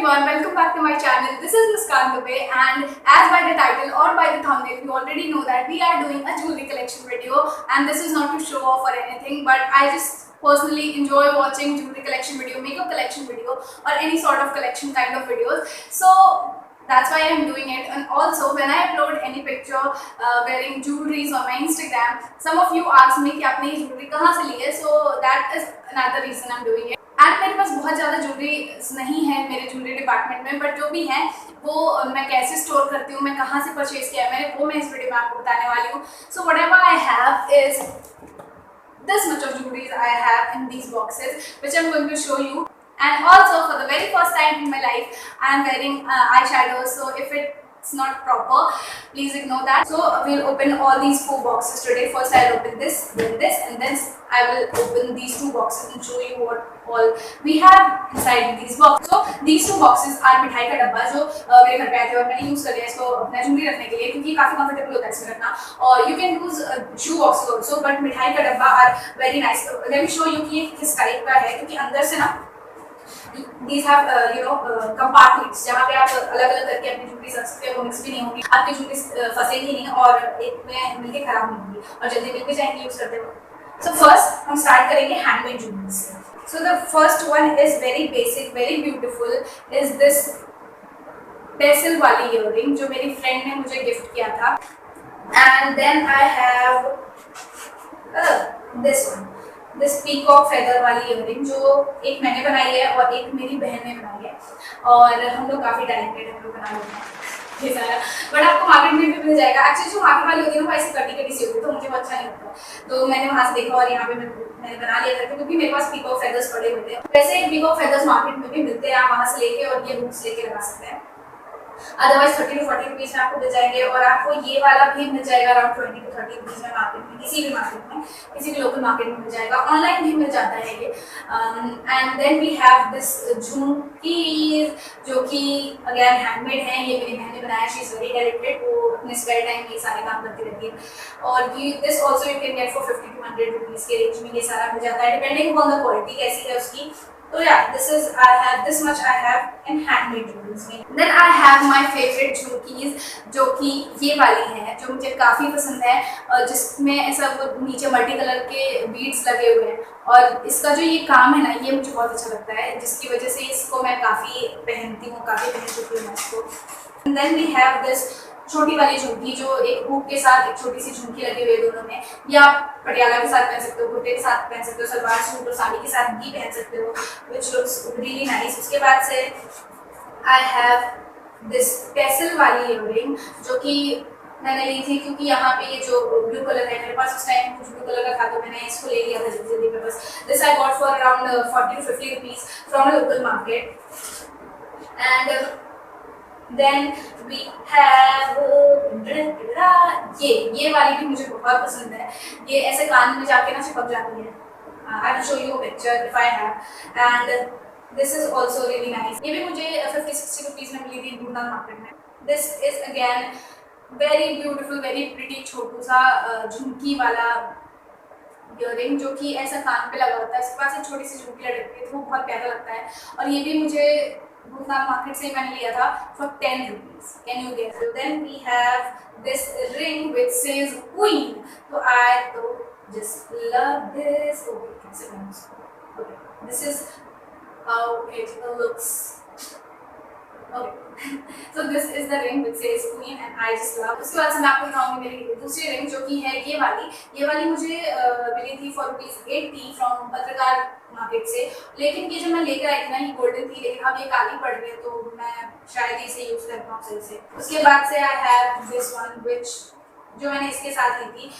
everyone, welcome back to my channel. This is Muskan Dubey, and as by the title or by the thumbnail, you already know that we are doing a jewelry collection video, and this is not to show off or anything, but I just personally enjoy watching jewelry collection video, makeup collection video, or any sort of collection kind of videos. So that's why I'm doing it. And also when I upload any picture wearing jewelries on my Instagram, some of you ask me कि आपने ये jewelry कहाँ से ली है, so that is another reason I'm doing it. And मेरे पास बहुत ज़्यादा jewellery नहीं है मेरे ज्वेलरी डिपार्टमेंट में, बट जो भी है वो मैं कैसे स्टोर करती हूँ, मैं कहाँ से परचेज किया है मैंने, वो मैं इस वीडियो में आपको बताने वाली हूँ. So whatever I have is this much of jewelries I have in these boxes, which I'm going to show you. And also for the very first time in my life I am wearing eyeshadows, so if it's not proper, please ignore that. So we'll open all these 4 boxes today. First I'll open this, then this, and then I will open these 2 boxes and show you what all we have inside these boxes. So these 2 boxes are मिठाई का डब्बा जो मेरे घर पे आए थे और मैंने यूज़ कर लिया इसको अपना ज्वेलरी रखने के लिए, क्योंकि काफ़ी कंफर्टेबल होता है इसमें रखना. और you can use shoe boxes also, but मिठाई का डब्बा are very nice. Let me show you कि ये किस टाइप का है, क्योंकि अंदर से ना these have compartments जहाँ पे आप अलग अलग करके अपनी ज्वेलरी रख सकते हो, वो मिक्स भी नहीं होगी, आपकी ज्वेलरी फंसेगी नहीं और एक में मिलके खराब नहीं होगी और जल्दी मिल भी जाएंगी यूज करते हुए. So first हम स्टार्ट करेंगे हैंडमेड ज्वेलरी से. So the first one is very basic, very beautiful, is this पेसल वाली इयररिंग जो मेरी फ्रेंड ने मुझे गिफ्ट किया था. And then I have this one, this peacock feather वाली इयररिंग जो एक मैंने बनाई है और एक मेरी बहन ने बनाई है, और हम लोग काफ़ी टैलेंटेड हम लोग बना लेते हैं ये सारा. बट आपको मार्केट में भी मिल जाएगा. एक्चुअली जो मार्केट वाली होती है वो ऐसी कटी कटी सी होती है, तो मुझे वो अच्छा नहीं लगता, तो मैंने वहाँ से देखा और यहाँ पे मैंने बना लिया था, क्योंकि मेरे पास पीकॉक फेदर्स पड़े हुए थे. वैसे पीकॉक फेदर्स मार्केट में भी मिलते हैं, आप वहाँ से लेके और ये बुक्स लेके लगा सकते हैं. अदरवाइज 30 to 40 रुपीज़ में आपको मिल जाएंगे, और आपको ये वाला भी मिल जाएगा अराउंड 20 to 30 रुपीज़ में मार्केट में, किसी भी मार्केट में, किसी भी लोकल मार्केट में मिल जाएगा. ऑनलाइन भी मिल जाता है ये. And then we have this झुमकीज जो कि अगेन हैंडमेड है. ये मेरी बहन ने बनाया. शी इज़ वेरी टैलेंटेड, वो अपने स्पेयर टाइम में ये सारे काम करती रहती है. और ये this also you can get for 50 to 100 rupees के रेंज में ये सारा मिल जाता है, डिपेंडिंग ऑन द क्वालिटी कैसी है उसकी. So yeah, I have this much I have in handmade jewelries में. Then I have my favorite झुमकीज जो कि ये वाली है, जो मुझे काफ़ी पसंद है, जिसमें ऐसा वो नीचे मल्टी कलर के बीड्स लगे हुए हैं, और इसका जो ये काम है ना, ये मुझे बहुत अच्छा लगता है, जिसकी वजह से इसको मैं काफ़ी पहनती हूँ, काफ़ी पहन चुकी हूँ मैं इसको. And then we have this छोटी वाली झुमकी जो एक हुक के साथ एक छोटी सी झुमकी लगी हुई है दोनों में. ये आप पटियाला के साथ पहन सकते हो, कुर्ते के साथ पहन सकते हो, सलवार सूट और साड़ी के साथ भी पहन सकते हो, which looks really nice. उसके बाद से I have this पेसल वाली इयररिंग जो कि मैंने ली थी, क्योंकि यहाँ पे ये जो ब्लू कलर है मेरे पास उस टाइम कुछ ब्लू कलर का था, तो मैंने इसको ले लिया था जल्दी मेरे पास. This I got for around 40 to 50 rupees from a local market. And then we have ये वाली भी मुझे बहुत पसंद है. ये ऐसे कान में जाके ना चिपक जाती है. I will show you a picture if I have. And this is also really nice. ये भी मुझे 50-60 रुपीज़ में मिली थी गुड़गांव मार्केट में. This is again very beautiful, very pretty छोटू सा झुमकी वाला इयररिंग जो कि ऐसा कान पे लगा होता है. इसके पास एक छोटी सी झुमकी लटकती है, तो वो बहुत प्यारा लगता है. और ये भी मुझे गुड़गांव मार्केट से मैंने लिया था for 10 rupees. Can you guess? Then we have this ring which says queen. तो आई तो जस्ट लव दिस. ओके, कैसे बनाऊं इसको? Okay, this is how it looks. Okay. So this is the ring which says queen and I just love. उसके बाद से मैं आपको दिखाऊंगी मेरी दूसरी रिंग जो कि है ये वाली मुझे मिली थी फॉर ₹80 फ्रॉम पत्रकार मार्केट से. लेकिन ये जब मैं लेकर आई थी ना, ये गोल्डन थी, लेकिन अब ये काली पड़ रही है, तो मैं शायद इसे यूज कर पाऊँ सही से. उसके बाद से आई हैव दिस वन विच जो मैंने इसके साथ ली थी,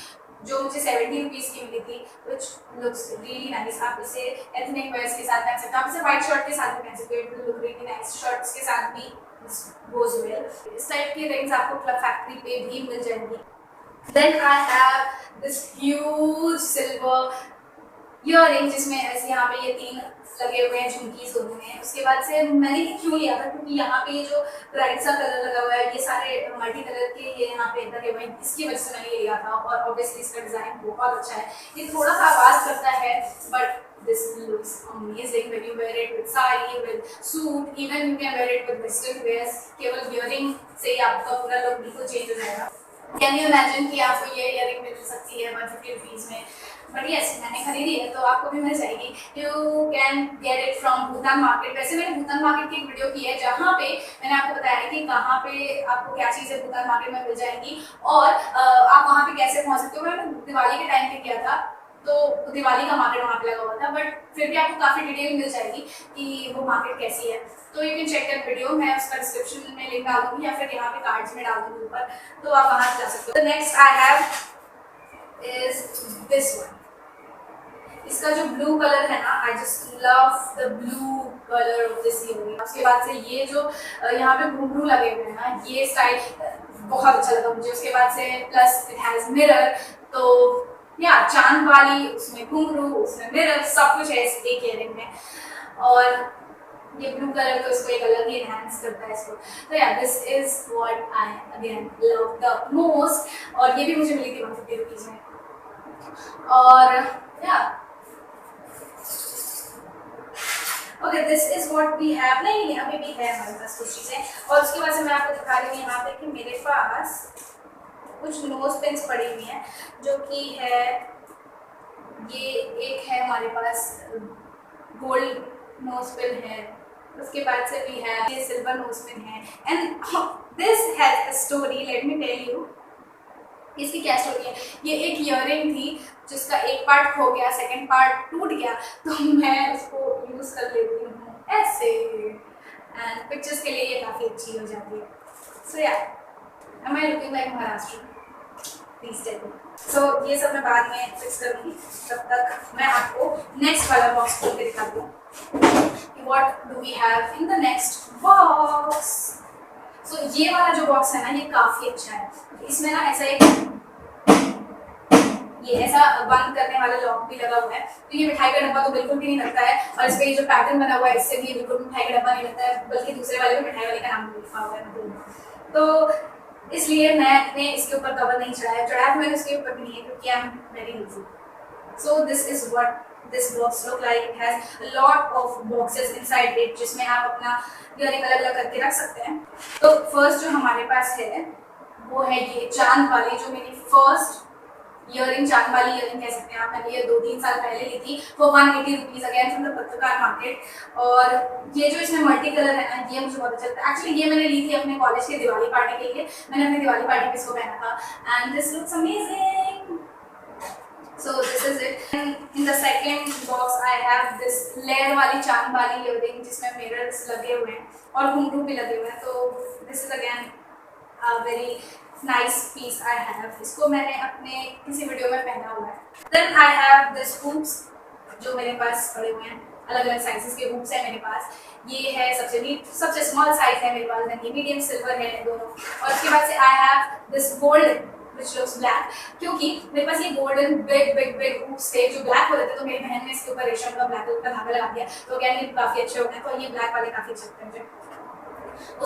जो मुझे 70 रुपीज़ की मिली थी, विच लुक्स रियली नाइस. आप इसे एथनिक वेयर्स के साथ पहन सकते हो, आप इसे व्हाइट शर्ट के साथ भी पहन सकते हो. It will look really nice. Shirts के साथ भी गोज वेल. इस टाइप की रिंग्स आपको क्लब फैक्ट्री पे भी मिल जाएंगी. Then I have this huge silver earring जिसमें ऐसे यहाँ पे ये 3 लगे हुए हैं झुमकीज दोनों में। उसके बाद से मैंने ये क्यों लिया था, क्योंकि यहाँ पे ये जो ब्राइट सा कलर लगा हुआ है, ये सारे मल्टी कलर के ये यहाँ पे लगे हुए हैं, इसकी वजह से मैंने ये लिया था। और ऑब्वियसली इसका डिजाइन बहुत अच्छा है। ये थोड़ा सा आवाज करता है but this looks amazing when you wear it with sari, with suit, even you can wear it with western wears। केवल ईयरिंग से ही आपका पूरा लुक बिल्कुल चेंज हो जाएगा। कैन यू इमेजिन कि आपको ये ईयरिंग मिल सकती है 150 रुपीज में, बट यस मैंने खरीदी है तो आपको भी मिल जाएगी। You can get it from Bhutan market. वैसे मैंने भूटान मार्केट की एक वीडियो की है जहाँ पे मैंने आपको बताया कि कहाँ पे आपको क्या चीज़ें भूटान मार्केट में मिल जाएंगी और आप वहाँ पे कैसे पहुँच सकते हो। मैंने दिवाली के टाइम पे किया था तो दिवाली का मार्केट वहाँ पे लगा हुआ था, बट फिर भी आपको काफ़ी डिटेल मिल जाएगी कि वो मार्केट कैसी है। तो you can check that video, मैं उसका डिस्क्रिप्शन में लिंक डाल दूँगी या फिर यहाँ पे कार्ड्स में डाल दूँगी ऊपर, तो आप वहाँ जा सकते हो। The next I have is this one. इसका जो ब्लू कलर है ना, I just love the blue colour of this earring. उसके बाद से ये जो यहाँ पे घुंघरू लगे हुए हैं ना, ये स्टाइल बहुत अच्छा लगा मुझे। उसके बाद से प्लस इट हैज मिरर, तो या चांद वाली, उसमें घुंघरू, उसमें मिरर, सब कुछ है इस एक ईयरिंग में। और ये ब्लू कलर तो इसको एक अलग ही एनहांस करता है इसको। तो या this is what I again love the most. और ये भी मुझे मिली थी 150 रुपीज में। और या okay, this is what we have. नहीं अभी भी है हमारे पास कुछ चीजें। और उसके बाद से मैं आपको दिखा रही हूँ यहाँ पे कि मेरे पास कुछ नोज पिन्स पड़ी हुई हैं, जो कि है ये एक है हमारे पास गोल्ड नोज पिन है। उसके बाद से भी है ये सिल्वर नोज पिन है। And this has a story, let me tell you इसकी क्या स्टोरी है। ये एक ईयरिंग थी जिसका एक पार्ट खो गया, सेकंड पार्ट टूट गया, तो मैं उसको यूज कर लेती हूँ ऐसे, एंड पिक्चर्स के लिए ये काफ़ी अच्छी हो जाती है। So yeah am I looking like Maharashtra, please tell me. So ये सब मैं बाद में फिक्स करूँगी, तब तक मैं आपको नेक्स्ट वाला बॉक्स खोल के दिखाती हूँ what do we have in the next box. So ये वाला जो बॉक्स है ना, ये काफ़ी अच्छा है। इसमें ना ऐसा एक ये ऐसा बंद करने वाला लॉक भी लगा हुआ है, तो ये मिठाई का डब्बा तो बिल्कुल भी नहीं लगता है। और इस पे ये जो पैटर्न बना हुआ है, इससे भी बिल्कुल मिठाई का डब्बा नहीं लगता है, बल्कि दूसरे वाले में मिठाई वाले का नाम लिखा हुआ है। तो इसलिए मैंने इसके ऊपर कवर नहीं चढ़ाया तो मैंने उसके ऊपर भी नहीं है, क्योंकि I am very lazy. So this is what this box look like. It has a lot of boxes inside it, जिसमें आप अपना ईयरिंग अलग अलग करके रख सकते हैं। तो फर्स्ट जो हमारे पास है वो है ये चांद वाली, जो मेरी फर्स्ट ईयरिंग, चांद वाली ईयरिंग कह सकते हैं आप। मैंने ये 2-3 साल पहले ली थी for 180 rupees again from the पत्रकार मार्केट। और ये जो इसमें मल्टी कलर है ना, ये मुझे बहुत अच्छा लगता है। एक्चुअली ये मैंने ली थी अपने कॉलेज के दिवाली पार्टी के लिए, मैंने अपनी दिवाली पार्टी पे इसको पहना था and this looks amazing. So this is it. And in the second box I have this layer वाली चांद वाली ईयरिंग, जिसमें मिरर्स लगे हुए हैं और घुंघरू भी लगे हुए हैं। तो this is again a very nice piece I have. इसको मैंने अपने किसी वीडियो में पहना हुआ है। Then I have this hoops, जो मेरे पास पड़े हुए हैं, अलग अलग साइजेस के hoops है मेरे पास। ये है सबसे स्मॉल साइज है मेरे पास, ये मीडियम सिल्वर है दोनों। और उसके बाद से I have this gold which looks black, क्योंकि मेरे पास ये गोल्डन बिग hoops थे जो ब्लैक हो रहे थे, तो मेरी बहन ने इसके ऊपर रेशम का ब्लैक कलर का धागा लगा दिया, तो अगेन ये काफी अच्छे हो गए। तो ये ब्लैक वाले काफी अच्छे लगते हैं मुझे।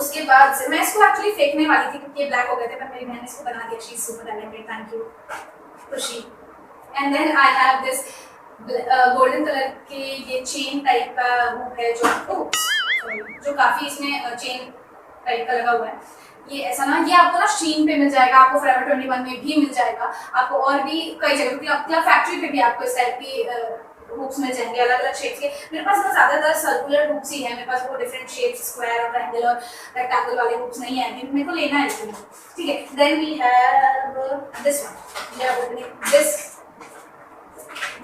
उसके बाद से मैं इसको एक्चुअली फेंकने वाली थी क्योंकि ये ब्लैक हो गए थे, पर मेरी बहन ने इसको बना दिया। She is super talented, thank you Khushi. And then I have this golden colour के ये चेन टाइप का हुक है, जो काफी इसमें चेन टाइप का लगा हुआ है। ये ऐसा ना, ये आपको ना शीन पे मिल जाएगा, आपको फोrever 21 में भी मिल जाएगा, आपको और भी कई जगह क्लब फैक्ट्री पे भी आपको इस टाइप की हुक्स मिल जाएंगे अलग अलग शेप्स के। मेरे पास ना ज्यादातर सर्कुलर हुक्स ही है, मेरे पास वो डिफरेंट शेप्स, स्क्वायर और ट्रायंगल और रेक्टेंगल वाले हुक्स नहीं है, मेरे को लेना है इसमें, ठीक है। Then we have this one, we are opening this.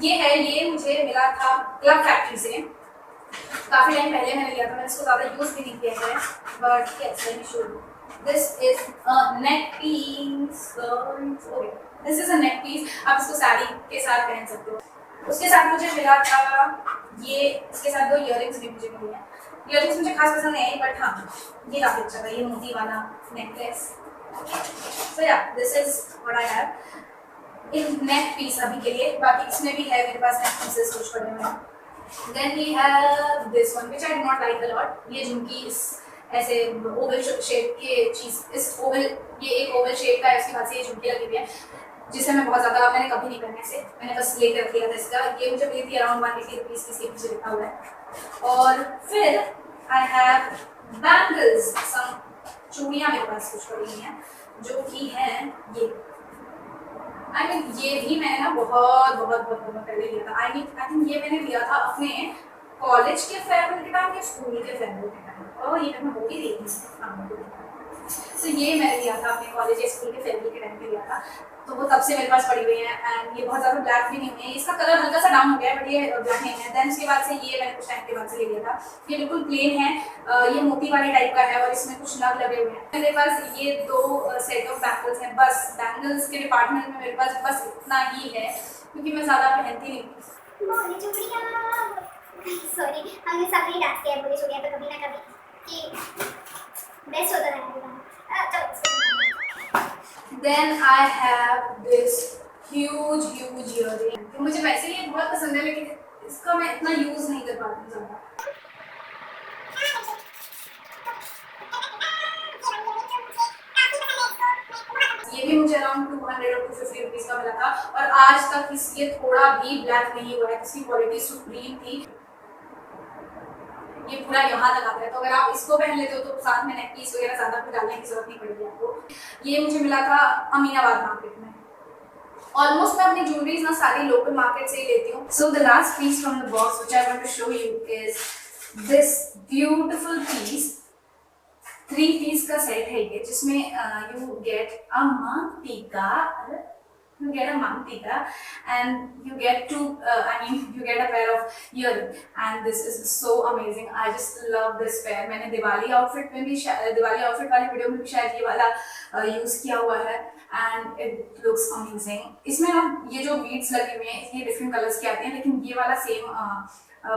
ये है, ये मुझे मिला था क्लब फैक्ट्री से, काफी टाइम पहले मैंने लिया था, मैंने इसको ज्यादा यूज भी नहीं किया है, but yes let me show you. This is a neck piece. Okay, this is a neck piece. आप इसको साड़ी के साथ पहन सकते हो। उसके साथ मुझे मिला था ये, इसके साथ 2 इयररिंग्स भी मुझे मिली हैं। इयररिंग्स मुझे खास पसंद नहीं आई, बट हाँ ये काफी अच्छा था, ये मोती वाला necklace. So yeah, this is what I have. इन नेक पीस अभी के लिए, बाकी इसमें भी है मेरे पास नेक पीसेस कुछ पड़े हुए हैं। Then we have this one which I do not like a lot. ये झुमकी इस ऐसे ओवल शेप के चीज, इस ओवल, ये एक ओवल शेप का है, उसके बाद से ये झुमकी लगी हुई है जिसे मैं बहुत ज़्यादा, मैंने कभी नहीं पहना इसे, मैंने बस लेकर रख लिया था इसका। ये मुझे मिली थी अराउंड 180 रुपीज़ की, इसके पीछे लिखा हुआ है। और फिर आई हैव बैंगल्स, सम चूड़ियाँ मेरे पास कुछ पड़ी हुई हैं जो कि हैं ये। आई मीन ये भी मैंने ना बहुत बहुत बहुत बहुत पहले लिया था। आई थिंक ये मैंने लिया था अपने कॉलेज के फेयरवेल के टाइम या स्कूल के फेयरवेल के टाइम, और ये मैं वो भी देखी थी। सो ये मैंने लिया था अपने कॉलेज या स्कूल के फेयरवेल के टाइम पे लिया था, तो वो तब से मेरे पास पड़ी हुई है। एंड ये बहुत ज़्यादा ब्लैक भी नहीं हुई है, इसका कलर हल्का सा डाउन हो गया है बट ये ब्लैक नहीं है। देन उसके बाद से ये मैंने कुछ टाइम के बाद से ले लिया था। ये बिल्कुल प्लेन है, ये मोती वाले टाइप का है और इसमें कुछ नग लगे हुए हैं। मेरे पास ये 2 सेट ऑफ बैंगल्स हैं बस। बैंगल्स के डिपार्टमेंट में मेरे पास बस इतना ही है क्योंकि मैं ज़्यादा पहनती नहीं। सॉरी, हमने सबने डांस किया है बोली चुड़िया पे कभी ना कभी कि बेस्ट होता है। Then I have this huge earring. मुझे वैसे ही बहुत पसंद है लेकिन इसका मैं इतना यूज नहीं कर पाती ज़्यादा। ये भी मुझे अराउंड 200 और 250 रुपीज़ का मिला था और आज तक ये थोड़ा भी ब्लैक नहीं हुआ है। इसकी क्वालिटी सुप्रीम थी। ये पूरा यहाँ तक आता है, तो अगर आप इसको पहन लेते हो तो साथ में नेक पीस वगैरह ज़्यादा कुछ डालने की जरूरत नहीं पड़ेगी आपको। ये मुझे मिला था अमीनाबाद मार्केट में। ऑलमोस्ट मैं अपनी ज्वेलरीज ना सारी लोकल मार्केट से ही लेती हूँ। So the last piece from the box which I want to show you is this beautiful piece. 3 piece का सेट है ये, जिसमें यू गेट अ मांग टीका, you get a mang tika and you get you get a pair of earring and this is so amazing. I just love this pair. मैंने Diwali outfit में भी, Diwali outfit वाली वीडियो में भी शायद ये वाला यूज किया हुआ है and it looks amazing. इसमें ना ये जो बीड्स लगे हुए हैं ये डिफरेंट कलर्स के आते हैं, लेकिन ये वाला सेम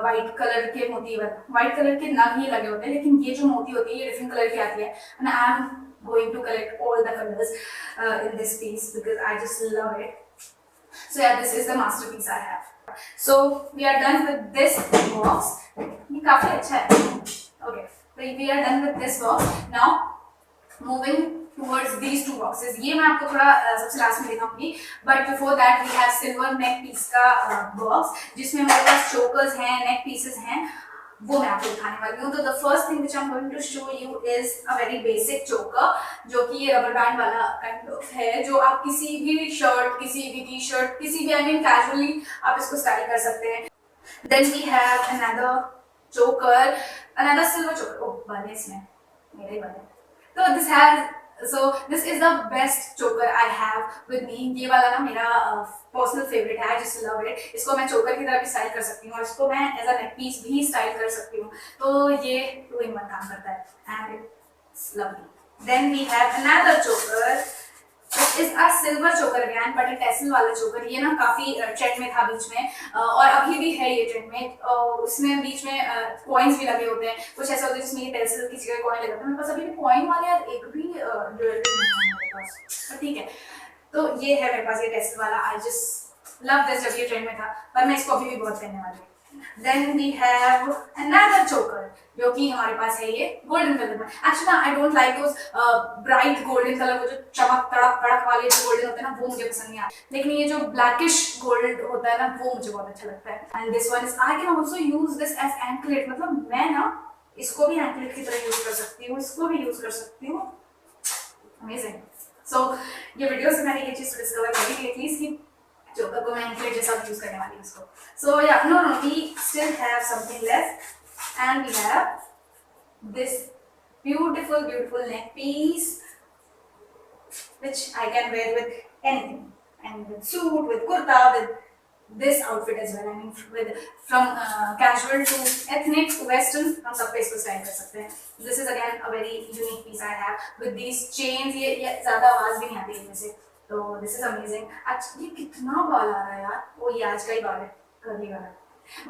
वाइट कलर के मोती, वाइट कलर के नग ही लगे होते हैं, लेकिन ये जो मोती होती है ये डिफरेंट कलर की आती है and I am going to collect all the colors in this piece because I just love it. So yeah, this is the masterpiece I have. So we are done with this box. ये काफी अच्छा है. Okay, so we are done with this box. Now moving towards these 2 boxes. ये मैं आपको थोड़ा सबसे last में दिखाऊंगी, but before that we have silver neck piece का box जिसमें मेरे पास chokers हैं, neck pieces हैं, वो मैं आपको दिखाने वाली हूँ। तो the first thing which I am going to show you is a very basic choker, जो कि ये रबर बैंड वाला काइंड ऑफ है, जो आप किसी भी शर्ट, किसी भी टी शर्ट, किसी भी आई मीन कैजुअली आप इसको स्टाइल कर सकते हैं। देन वी हैव अनदर चोकर, अनदर सिल्वर चोकर। ओह बने इसमें मेरे ही बने। तो this is the best choker I have with me. ये वाला ना मेरा पर्सनल फेवरेट है, I just love it. इसको मैं चोकर की तरह भी स्टाइल कर सकती हूँ और इसको मैं एज अ नेक पीस भी स्टाइल कर सकती हूँ, तो ये 2 in 1 काम करता है and it's lovely. Then we have another choker. It is a silver choker again, but a tassel वाला choker. ये ना काफी ट्रेंड में था बीच में और अभी भी है ये ट्रेंड में। उसमें बीच में कॉइन्स भी लगे होते हैं, कुछ ऐसा होता है जिसमें ये टैसल किसी का कॉइन लगा था। मेरे पास अभी भी कॉइन वाले यार एक भी ज्वेलरी नहीं है मेरे पास, पर ठीक है। तो ये है मेरे पास ये टैसल वाला। आई जस्ट लव दिस, जब ये ट्रेंड में था, पर मैं इसको अभी भी बहुत पहनने वाली हूँ। Then we have another choker जो कि हमारे पास है ये गोल्डन कलर में। Actually I don't like those bright golden colour, वो जो चमक तड़क तड़क वाले जो गोल्डन होते हैं ना, वो मुझे पसंद नहीं आता, लेकिन ये जो ब्लैकिश गोल्ड होता है ना, वो मुझे बहुत अच्छा लगता है। And this one is, I can also use this as anklet, मतलब मैं ना इसको भी एंकलेट की तरह यूज कर सकती हूँ, इसको भी यूज कर सकती हूँ। अमेजिंग। सो ये वीडियो से मैंने ये चीज डिस्कवर करी कि एटलीस्ट की चोकर को मैं एंकलेट जैसा यूज करने वाली हूँ इसको। So yeah no we still have something left and we have this beautiful neck piece which I can wear with anything, and with suit, with kurta, with this outfit as well. I mean with from casual to ethnic to western, हम सब पे इसको style कर सकते हैं। This is again a very unique piece I have with these chains. ये ज़्यादा आवाज भी नहीं आती इनमें से, तो this is amazing. अच्छा ये कितना बाल आ रहा है यार, वो ये आज का ही बाल है, कर्ली वाला।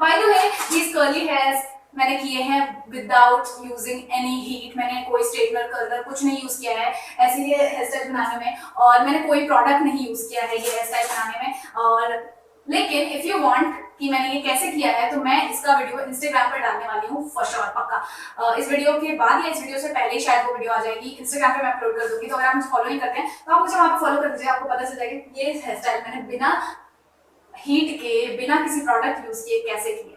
By the way, these curly hairs मैंने किए हैं विदाउट यूजिंग एनी हीट। मैंने कोई स्ट्रेटनर कलर कुछ नहीं यूज किया है ऐसे ये हेयर स्टाइल बनाने में, और मैंने कोई प्रोडक्ट नहीं यूज किया है ये हेयर स्टाइल बनाने में। और लेकिन इफ यू वांट कि मैंने ये कैसे किया है तो मैं इसका वीडियो इंस्टाग्राम पर डालने वाली हूँ फॉर श्योर, पक्का। इस वीडियो के बाद या इस वीडियो से पहले ही शायद वो वीडियो आ जाएगी, इंस्टाग्राम पे मैं अपलोड कर दूंगी। तो अगर आप मुझे फॉलो नहीं करते हैं तो आप मुझे वहाँ पे फॉलो कर दीजिए, आपको पता चल जाएगा कि ये हेयर स्टाइल मैंने बिना हीट के, बिना किसी प्रोडक्ट यूज किए कैसे किए।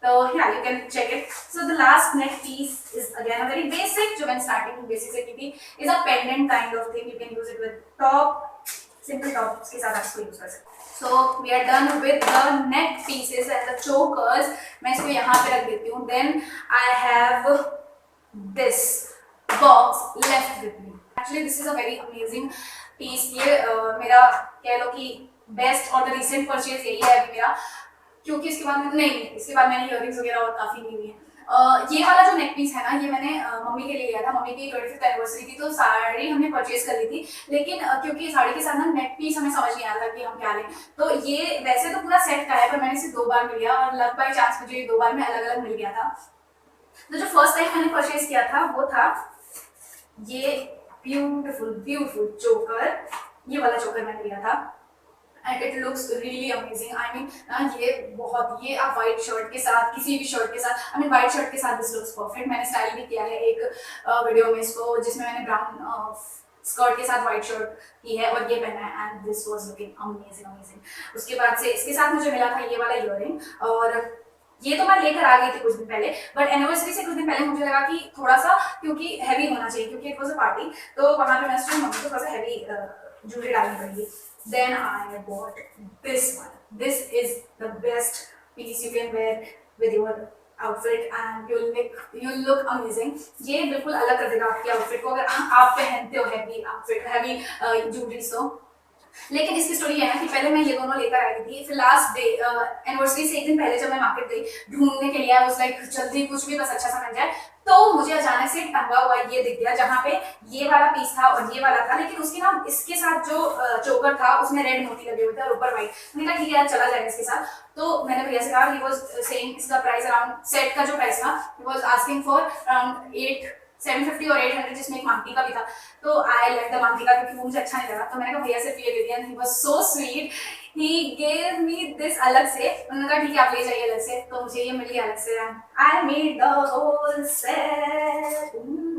तो yeah, you can check it. So the last neck piece is again a very basic, जो मैंने starting में basic से की थी, is a pendant kind of thing. You can use it with top, simple top के साथ आप इसको use कर सकते हैं। So we are done with the neck pieces and the chokers. मैं इसको यहाँ पे रख देती हूँ. Then I have this box left with me. Actually this is a very amazing piece. ये मेरा कह लो कि best और the recent purchase यही है अभी मेरा, क्योंकि इसके बाद नहीं, इसके बाद मैंने इयररिंग्स वगैरह और काफी ली हुई है। ये वाला जो नेक पीस है ना, ये मैंने मम्मी के लिए लिया था। मम्मी की 25th एनिवर्सरी थी तो साड़ी हमने परचेज कर ली थी, लेकिन क्योंकि साड़ी के साथ ना नेक पीस हमें समझ नहीं आ रहा था कि हम क्या लें। तो ये वैसे तो पूरा सेट का है पर मैंने इसे 2 बार मिल गया, और लक बाय चांस मुझे ये 2 बार में अलग अलग मिल गया था। तो जो फर्स्ट टाइम मैंने परचेज किया था वो था ये ब्यूटीफुल चोकर। ये वाला चोकर मैंने लिया था and it looks really amazing. I mean ये बहुत, ये आप व्हाइट शर्ट के साथ, किसी भी शर्ट के साथ, आई मीन व्हाइट शर्ट के साथ दिस लुक्स परफेक्ट। मैंने स्टाइल भी किया है एक वीडियो में इसको, जिसमें मैंने ब्राउन स्कर्ट के साथ व्हाइट शर्ट की है और ये पहना है and this was looking amazing. उसके बाद से इसके साथ मुझे मिला था ये वाला इयररिंग, और ये तो मैं लेकर आ गई थी कुछ दिन पहले, बट एनिवर्सरी से कुछ दिन पहले मुझे लगा कि थोड़ा सा, क्योंकि हैवी होना चाहिए क्योंकि इट वाज अ पार्टी, तो वहां पे मैं मम्मी को थोड़ा सा हैवी ज्वेलरी डालनी पड़ेगी। Then I bought this one. This is the best piece you can wear with your outfit and you'll look amazing. ये बिल्कुल अलग कर देगा आपकी आउटफिट को अगर आप पहनते हो हैवी आउटफिट, हैवी ज्वेलरी। तो लेकिन इसकी स्टोरी है ना कि पहले मैं ये दोनों लेकर आई थी, फिर लास्ट डे एनिवर्सरी से एक दिन पहले जब मैं मार्केट गई ढूंढने के लिए, आई वाज लाइक जल्दी कुछ भी बस अच्छा सा मिल जाए, तो मुझे अचानक से टंगा हुआ ये दिख गया जहाँ पे ये वाला पीस था और ये वाला था, लेकिन उसके ना इसके साथ जो चोकर था उसमें रेड मोती लगे हुए थे और ऊपर व्हाइट। मैंने कहा ठीक है यार चला जाएगा इसके साथ, तो मैंने भैया से कहा, ही वाज सेइंग इसका प्राइस अराउंड, सेट का जो प्राइस था he was asking for around 750 और 800, जिसमें एक मांगटी का भी था। तो आई लाइक द मांगटी का क्योंकि वो मुझे अच्छा नहीं लगा, तो मैंने कहा भैया से ये ले लिया। He was so sweet, he gave me this अलग से, उन्होंने कहा ठीक है आप ले जाइए अलग से, तो मुझे ये मिल गया अलग से। I made the whole set,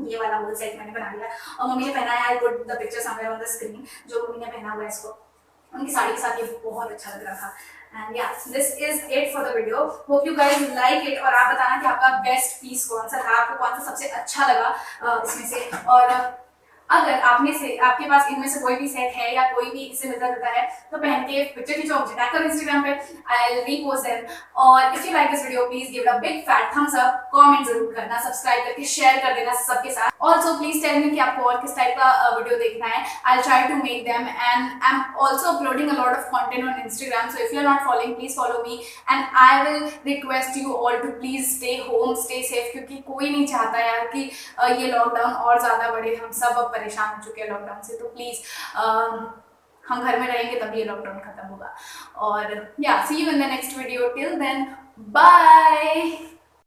ये वाला होल सेट मैंने बना लिया और मम्मी ने पहना है। I put the picture somewhere on the screen, जो मम्मी ने पहना हुआ है इसको, उनकी साड़ी के साथ ये बहुत अच्छा लग रहा था। And yeah, this is it for the video. Hope you guys like it, और आप बताना कि आपका बेस्ट पीस कौन सा था, आपको कौन सा सबसे अच्छा लगा इसमें से। और अगर आप में से, आपके पास इनमें से कोई भी सेट है या कोई भी इससे मिलता जुलता है तो पहन के पिक्चर खींचो, मुझे टैग करो इंस्टाग्राम पे, आई विल रीपोस्ट देम। और if you like this video please give it a big fat Thums up, comment जरूर करना, सब्सक्राइब करके शेयर कर देना सबके साथ। ऑल्सो प्लीज टेल मी कि आपको और किस टाइप का वीडियो देखना है, I will try to make them. And I am also uploading a lot of content on Instagram, so if you are not following please follow me and I will request you all to please stay home, stay safe, क्योंकि कोई नहीं चाहता यार कि ये lockdown और ज्यादा बढ़े। हम सब अब परेशान हो चुके हैं लॉकडाउन से, तो प्लीज हम घर में रहेंगे तभी ये लॉकडाउन खत्म होगा। और yeah see you in the next video, till then bye.